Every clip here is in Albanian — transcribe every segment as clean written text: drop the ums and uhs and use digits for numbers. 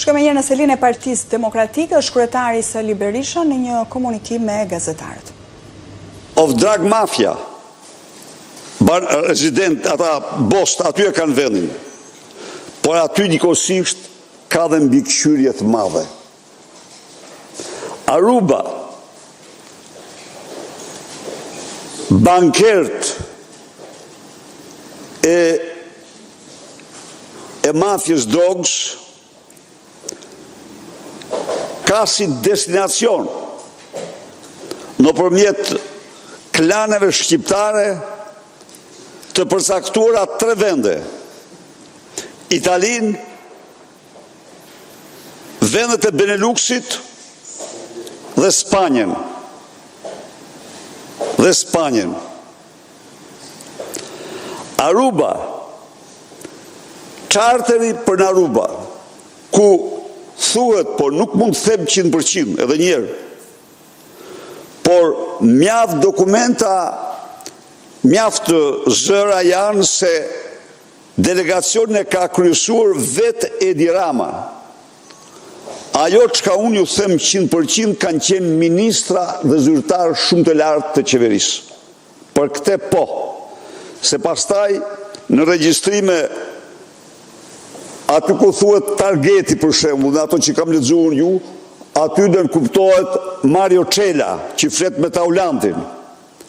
Shkojmë njërë në selin e Partisë Demokratike, është kryetari Sali Berisha në një komunikim me gazetarët. Of drug mafia, rezident, ata bost, aty e kanë vendin, por aty njëkohësisht ka dhe mbikëqyrje të madhe. Aruba, bankert e mafjes drogës ka si destinacion në përmjet klaneve shqiptare të përcaktuara 3 vende: Italin, vendet e Beneluxit dhe Spanjen. Aruba, charteri për në Aruba, ku thuhet, por nuk mund të them 100%, edhe njerë, por mjaft dokumenta, mjaft zëra janë se delegacion e ka kryesuar vetë Edi Rama. Ajo çka unë ju them 100% kanë qenë ministra dhe zyrtarë shumë të lartë të qeverisë. Për këte po, se pastaj në regjistrime aty ku thuhet targeti për shembull, në ato që kam lexuar ju, aty do të kuptohet Mario Çela, që flet me Taulantin.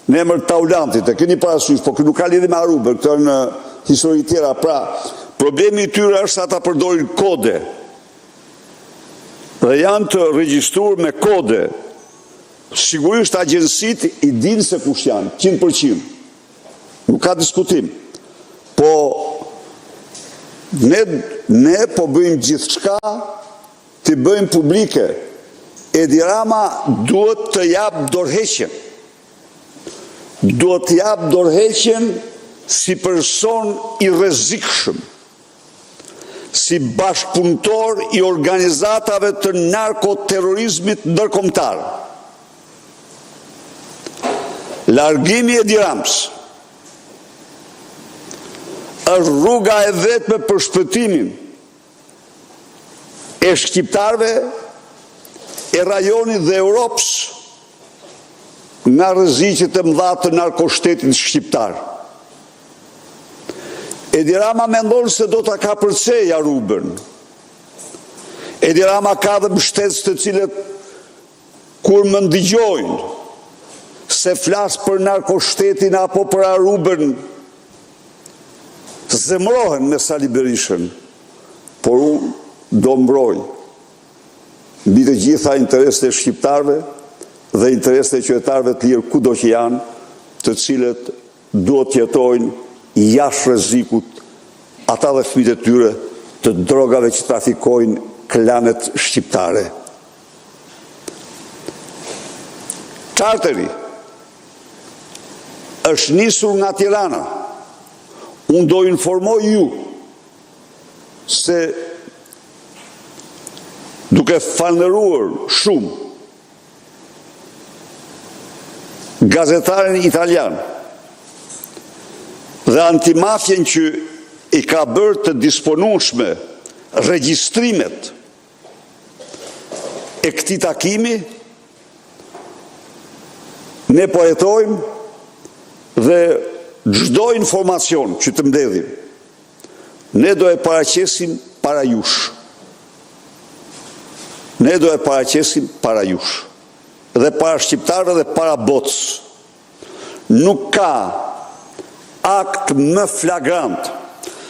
Në emër Taulantit, e keni parasysh, por nuk ka lidhje me Arubën, këto në histori tjera. Pra, problemi i tyre është ata përdorin kode. Dhe janë të regjistruar me kode. Sigurisht agjensit i dinë se kush janë, 100%. Nuk ka diskutim. Po ne po bëjmë gjithçka të bëjmë publike. Edi Rama duhet të jap dorëheqjen. Duhet të jap dorëheqjen si person i rrezikshëm, si bashkëpunëtor i organizatave të narkoterrorizmit ndërkombëtar. Largimi i Edi Ramës është rruga e vetme për shpëtimin e shqiptarëve, e rajonit dhe Europës nga rreziqet e mëdha të narkoshtetit shqiptar. Edi Rama mendon se do ta kapërcej Arubën. Edi Rama ka dhe mbështetës të cilët kur më ndigjojnë se flas për narkoshtetin apo për Arubën, zemrohen me Sali Berishën, por unë do mbroj mbi të gjitha interesat e shqiptarëve dhe interesat e qytetarëve të lirë kudo që janë, të cilët duhet të jetojnë jashtë rrezikut, ata dhe fëmijët e tyre të drogave që trafikojnë klanet shqiptare. Charteri është nisur nga Tirana. Unë do informoj ju se duke falënderuar shumë gazetarin italian dhe antimafjen që i ka bërë të disponueshme regjistrimet e këtij takimi, ne po jetojmë dhe çdo informacion që të mbledhim, ne do e paraqesim para jush. Ne do e paraqesim para jush. Dhe para shqiptarëve dhe para botës. Nuk ka akt më flagrant.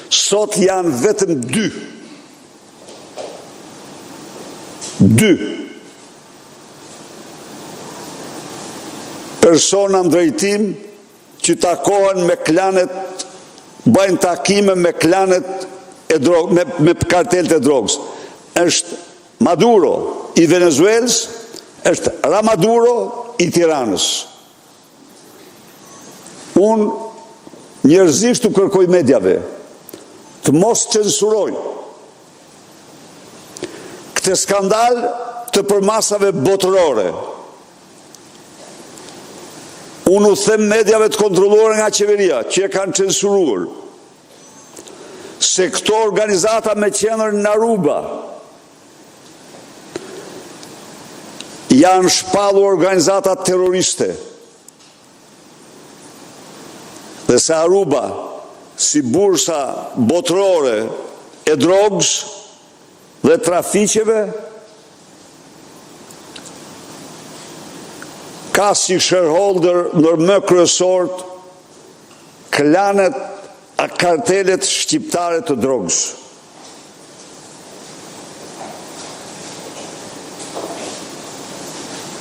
Sot janë vetëm 2 persona në drejtim që takohen me klanet, bëjnë takime me klanet e drogës, me kartelet e drogës. Është Maduro i Venezuelës, është Ramaduro i Tiranës. Unë njerëzisht të kërkoj mediave të mos censurojnë këtë skandal të përmasave botërore. Unë u them mediave të kontrolluara nga qeveria, që e kanë censuruar, se këto organizata me qendër në Aruba janë shpallur organizata terroriste. Dhe se Aruba, si bursa botërore e drogës dhe trafiqeve, ka si shareholder më kryesort klanet a kartelet shqiptare të drogës.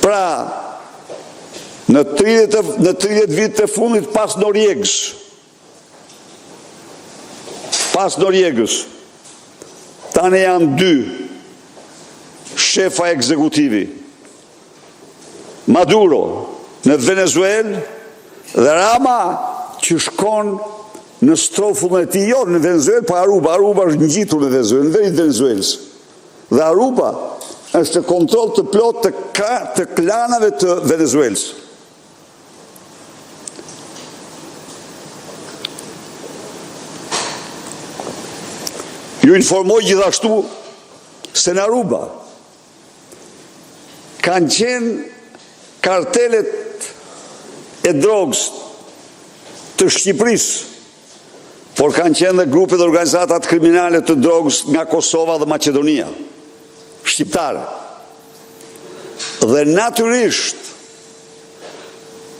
Pra, në 30 vite të fundit pas Noriegës, tani janë 2 shefa ekzekutivi. Maduro në Venezuelë dhe Rama që shkon në strofullën e tij, jo në Venezuelë, pa Aruba. Aruba është ngjitur në Venezuelë, në veri të Venezuelës. Dhe Aruba është kontroll të plot të klanave të Venezuelës. Ju informoj gjithashtu se në Aruba kanë qenë kartelet e drogës të Shqipërisë, por kanë qenë dhe grupet dhe organizatat kriminale të drogës nga Kosova dhe Macedonia, shqiptare. Dhe natyrisht,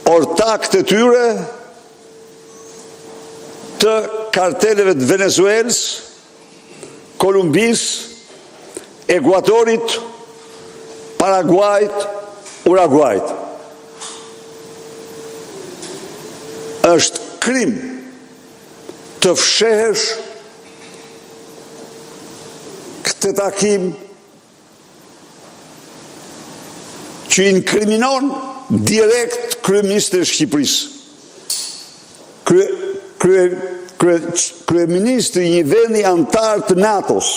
ortakët e tyre të karteleve të Venezuelës, Kolumbisë, Ekuadorit, Paraguajt, Uruguajt. Është krim të fshehesh këtë takim që inkriminon direkt kryeministrin e Shqipërisë. Kryeministri një vendi antar të NATO-s.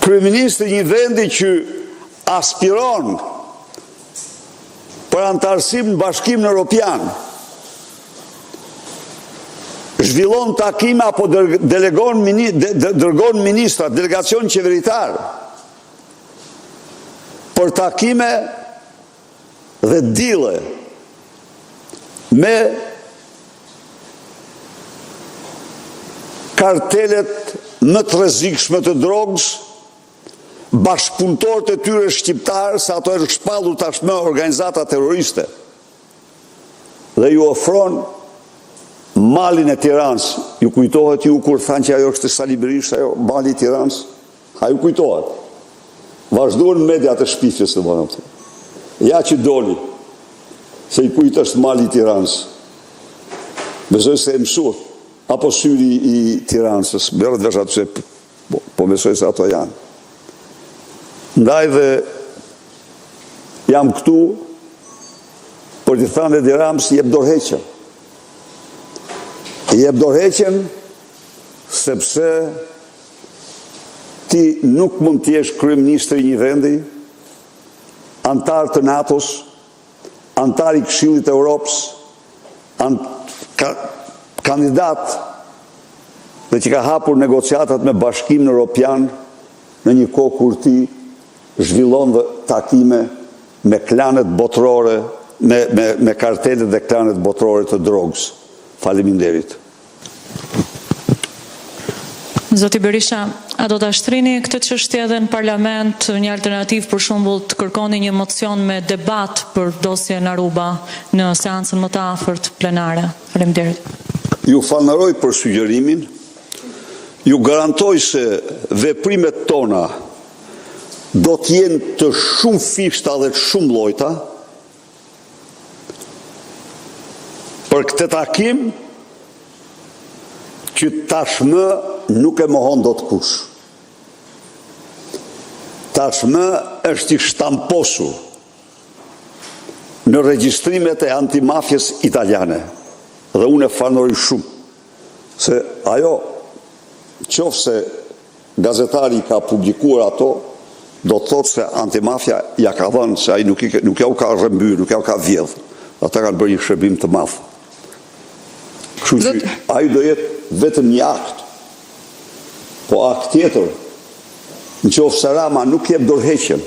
Kryeministri një vendi që aspiron për antarësim në Bashkimin Evropian, zhvillon takime apo dërgon ministra, delegacion qeveritar për takime dhe dile me kartelet më të rrezikshme të drogës, bashkëpunëtorët e tyre shqiptarë, sa ato është shpallur tashmë organizata terroriste. Dhe ju ofron malin e Tiranës. Ju kujtohet ju kur thanë që ajo është Sali Berisha, ajo mali i Tiranës? A ju kujtohet? Vazhduan mediat e shpifjes të bënë. Ja që doli, se i kujtë është mali i Tiranës. Besoj se e mësur, apo syri i Tiranës, bërët vesh atë se, po besoj se ato janë. Ndaj dhe jam këtu për t'i thënë Edi Rams jep dorëheqjen. Jep dorëheqjen sepse ti nuk mund t'jesh kryeministri i një vendi, antar të NATO-s, antar i Këshillit të Europës, kandidat dhe që ka hapur negociatat me Bashkimin Evropian në një kohë kur ti zhvillon dhe takime me klanet botërore, me kartelet dhe klanet botërore të drogës. Faleminderit. Zoti Berisha, a do të ashtrini këtë çështje edhe në parlament, një alternativë për shembull të kërkoni një mocion me debat për dosjen Aruba në seancën më të afërt plenare? Faleminderit. Ju falenderoj për sugjerimin. Ju garantoj se veprimet tona do t'jenë të shumë fishta dhe të shumë llojta. Për këtë takim që tashmë nuk e mohon dot kush. Tashmë është i shtamposur në regjistrimet e antimafjes italiane. Dhe unë e falenderoj shumë, se ajo, qoftë se gazetari ka publikuar ato, do të thotë se antimafja ja ka dhënë, se ai nuk ja u ka rrëmbyer, nuk ja u ka vjedh. Ata kanë bërë një shërbim të madh. Kështu që ai do jetë vetëm një akt. Po akt tjetër në qoftë se Rama nuk jep dorëheqjen,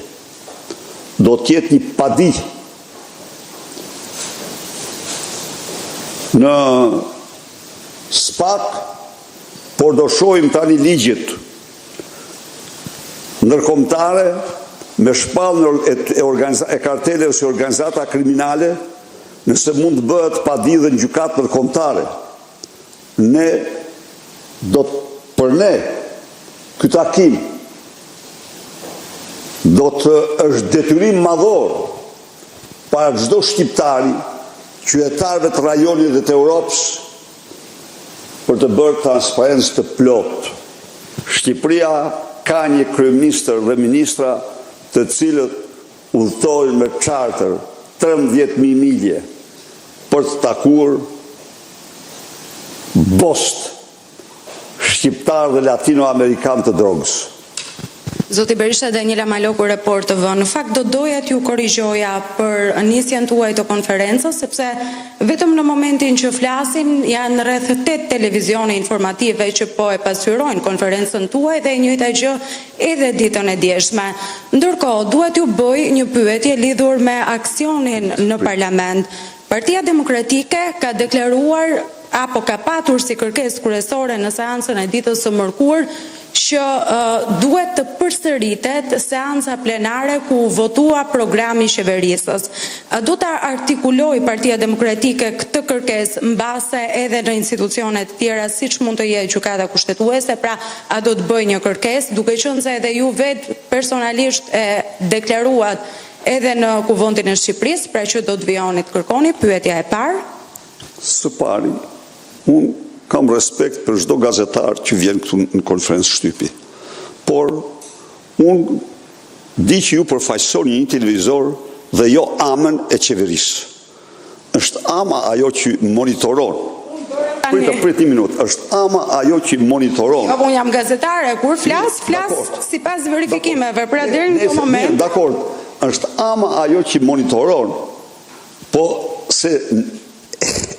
do t'jetë një padi në SPAK, por do shohim tani ligjit ndërkombëtare me shpallën e karteleve si organizata kriminale, nëse mund të bëhet padi dhe në gjykatë ndërkombëtare. Për ne, ky takim do të është detyrim madhor para çdo shqiptari, qytetarëve të rajonit dhe të Europës, për të bërë transparencë të plotë. Shqipëria ka një kryeministër dhe ministra të cilët udhtojnë me charter 13.000 milje për të takuar bost shqiptar dhe latinoamerikan të drogës. Zoti Berisha, Daniela Maloku, Report TV. Në fakt do doja t'ju korrigjoja për nisjen tuaj të konferencës, sepse vetëm në momentin që flasim janë rreth 8 televizione informative që po e pasqyrojnë konferencën tuaj dhe e njëjta gjë edhe ditën e djeshme. Ndërkohë, duhet ju bëj një pyetje lidhur me aksionin në parlament. Partia Demokratike ka deklaruar apo ka patur si kërkesë kryesore në seancën e ditës së mërkurë që duhet të përsëritet seanca plenare ku votua programi i qeverisës. Do të artikuloj Partia Demokratike këtë kërkesë mbase edhe në institucionet tjera siç mund të jetë gjykata kushtetuese, pra a do të bëj një kërkesë, duke qenë se edhe ju vetë personalisht e deklaruat edhe në Kuvendin e Shqipërisë, pra që do të vijoni të kërkoni. Pyetja e parë. Së pari, unë kam respekt për çdo gazetar që vjen këtu në konferencë shtypi. Por, unë di që ju përfaqësoni një televizor dhe jo amën e qeverisë. Është ama ajo që monitoron. Prit një minutë. Është ama ajo që monitoron. Unë jam gazetare, kur flas sipas verifikimeve, pra deri në këtë moment. Dakor, është ama ajo që monitoron, po se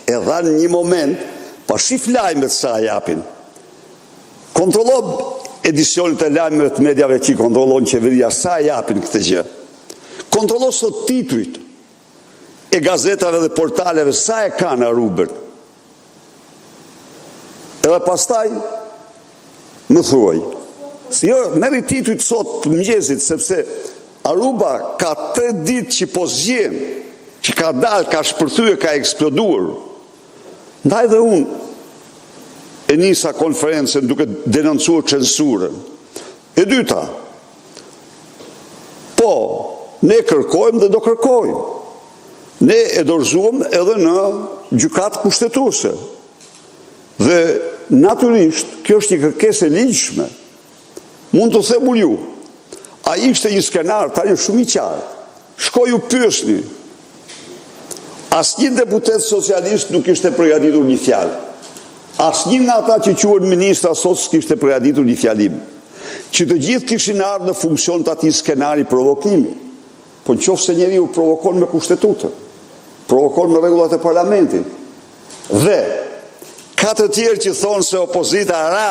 e dha në një moment pa shif lajmet sa japin. Kontrollo edicionit e lajmeve të mediave që kontrollon qeveria, sa japin këtë gjë. Kontrollo sot titujt e gazetave dhe portaleve, sa e kanë Arubën. Edhe pastaj më thuaj. Si jo, merri titujt sot të mëngjesit, sepse Aruba ka 3 ditë që po zgjen, që ka dalë, ka shpërthyer, ka eksploduar. Ndaj dhe unë e nisa konferencën duke denoncuar censurën. E dyta, po, ne kërkojmë dhe do kërkojmë. Ne e dorëzuam edhe në gjykatë kushtetuese. Dhe natyrisht, kjo është një kërkesë e ligjshme. Mund të them ju, ai ishte një skenar tani shumë i qartë. Shkoju pyesni. Asnjë deputet socialist nuk ishte përgatitur një fjalë. Asnjë nga ata që quhen ministra sot s'kishte përgatitur një fjalim. Që të gjithë kishin ardhur në funksion të atij skenari provokimi. Po nëse njeriu provokon me kushtetutën, provokon me rregullat e parlamentit. Dhe ka të tjerë që thonë se opozita ra